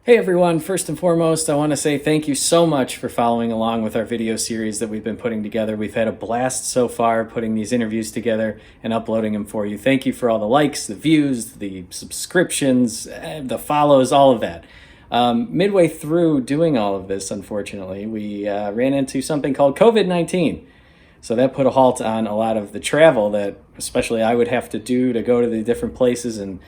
Hey everyone, first and foremost, I want to say thank you so much for following along with our video series that we've been putting together. We've had a blast so far putting these interviews together and uploading them for you. Thank you for all the likes, the views, the subscriptions, the follows, all of that. Midway through doing all of this, unfortunately, we ran into something called COVID-19. So that put a halt on a lot of the travel that especially I would have to do to go to the different places and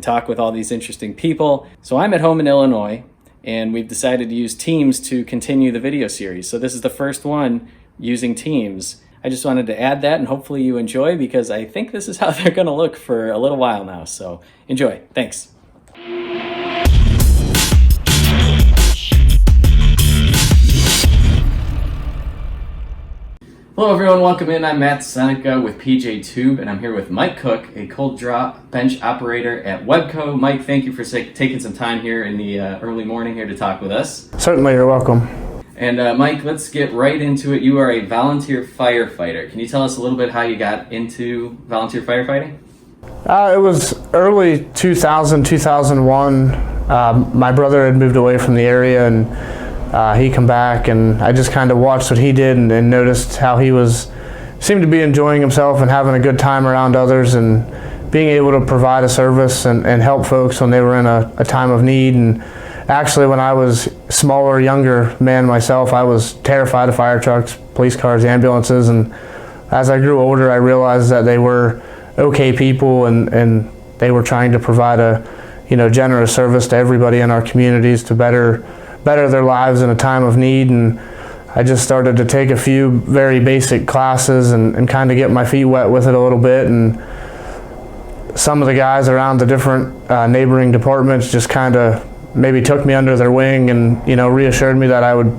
talk with all these interesting people. So I'm at home in Illinois, and we've decided to use Teams to continue the video series. So this is the first one using Teams. I just wanted to add that, and hopefully you enjoy, because I think this is how they're gonna look for a little while now. So enjoy, thanks. Hello everyone, welcome in. I'm Matt Seneca with PJ Tube, and I'm here with Mike Cook, a cold drop bench operator at Webco. Mike, thank you for taking some time here in the early morning here to talk with us. Certainly, you're welcome. And Mike, let's get right into it. You are a volunteer firefighter. Can you tell us a little bit how you got into volunteer firefighting? It was early 2000, 2001. My brother had moved away from the area, and he come back, and I just kind of watched what he did and noticed how he seemed to be enjoying himself and having a good time around others and being able to provide a service and help folks when they were in a time of need. And actually, when I was smaller, younger man myself, I was terrified of fire trucks, police cars, ambulances, and as I grew older, I realized that they were okay people and they were trying to provide a generous service to everybody in our communities to better their lives in a time of need. And I just started to take a few very basic classes and kind of get my feet wet with it a little bit. And some of the guys around the different neighboring departments just kind of maybe took me under their wing and reassured me that I would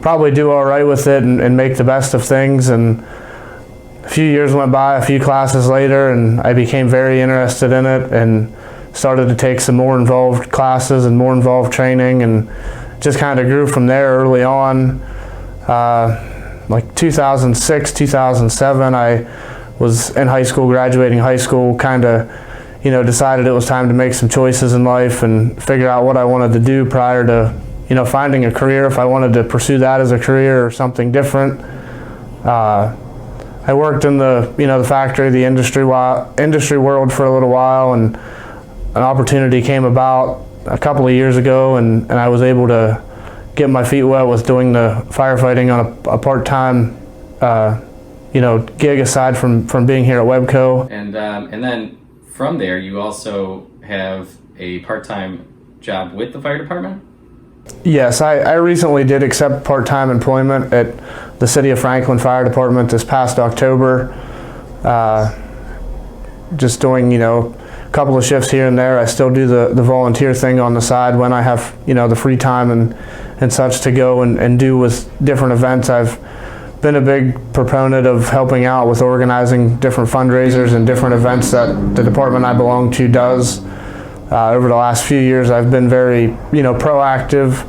probably do all right with it and make the best of things. And a few years went by, a few classes later, and I became very interested in it and started to take some more involved classes and more involved training, and just kind of grew from there early on. Like 2006, 2007, I was in high school, graduating high school, kind of, decided it was time to make some choices in life and figure out what I wanted to do prior to, finding a career, if I wanted to pursue that as a career or something different. I worked in the, the factory, the industry world for a little while, and an opportunity came about a couple of years ago, and I was able to get my feet wet with doing the firefighting on a part-time gig aside from being here at Webco. And then from there, you also have a part-time job with the fire department? Yes, I recently did accept part-time employment at the City of Franklin Fire Department this past October. Just doing, a couple of shifts here and there. I still do the volunteer thing on the side when I have, the free time and such to go and do with different events. I've been a big proponent of helping out with organizing different fundraisers and different events that the department I belong to does. Over the last few years, I've been very, proactive.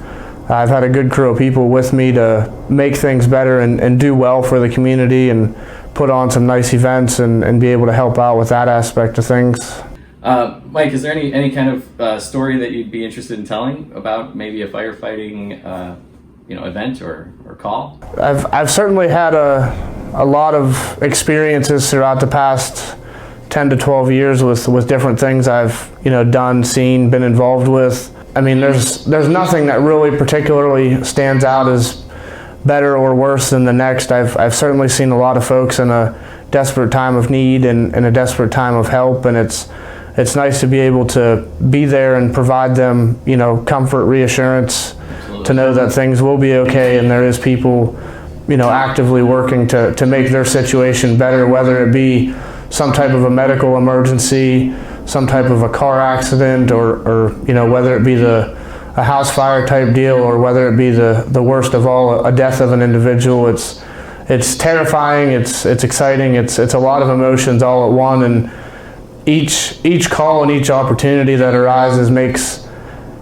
I've had a good crew of people with me to make things better and do well for the community and put on some nice events and be able to help out with that aspect of things. Mike, is there any kind of story that you'd be interested in telling about maybe a firefighting event or call? I've certainly had a lot of experiences throughout the past 10 to 12 years with different things I've done, seen, been involved with. I mean, there's nothing that really particularly stands out as better or worse than the next. I've certainly seen a lot of folks in a desperate time of need and a desperate time of help, and it's nice to be able to be there and provide them, comfort, reassurance. Absolutely. To know that things will be okay, and there is people, actively working to make their situation better, whether it be some type of a medical emergency, some type of a car accident, or whether it be a house fire type deal, or whether it be the worst of all, a death of an individual. It's terrifying, it's exciting, it's a lot of emotions all at one, and each call and each opportunity that arises makes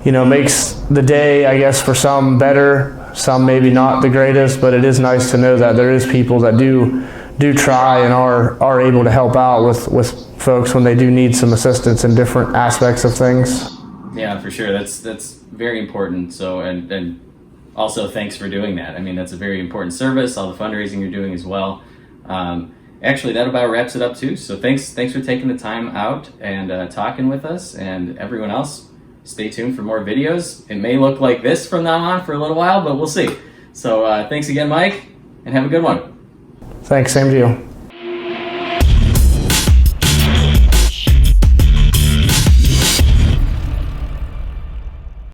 the day, I guess, for some better, some maybe not the greatest, but it is nice to know that there is people that do try and are able to help out with folks when they do need some assistance in different aspects of things. Yeah, for sure. That's very important. So, and also thanks for doing that. I mean, that's a very important service, all the fundraising you're doing as well. Actually, that about wraps it up too. So thanks for taking the time out and talking with us, and everyone else, stay tuned for more videos. It may look like this from now on for a little while, but we'll see. So thanks again, Mike, and have a good one. Thanks, same to you.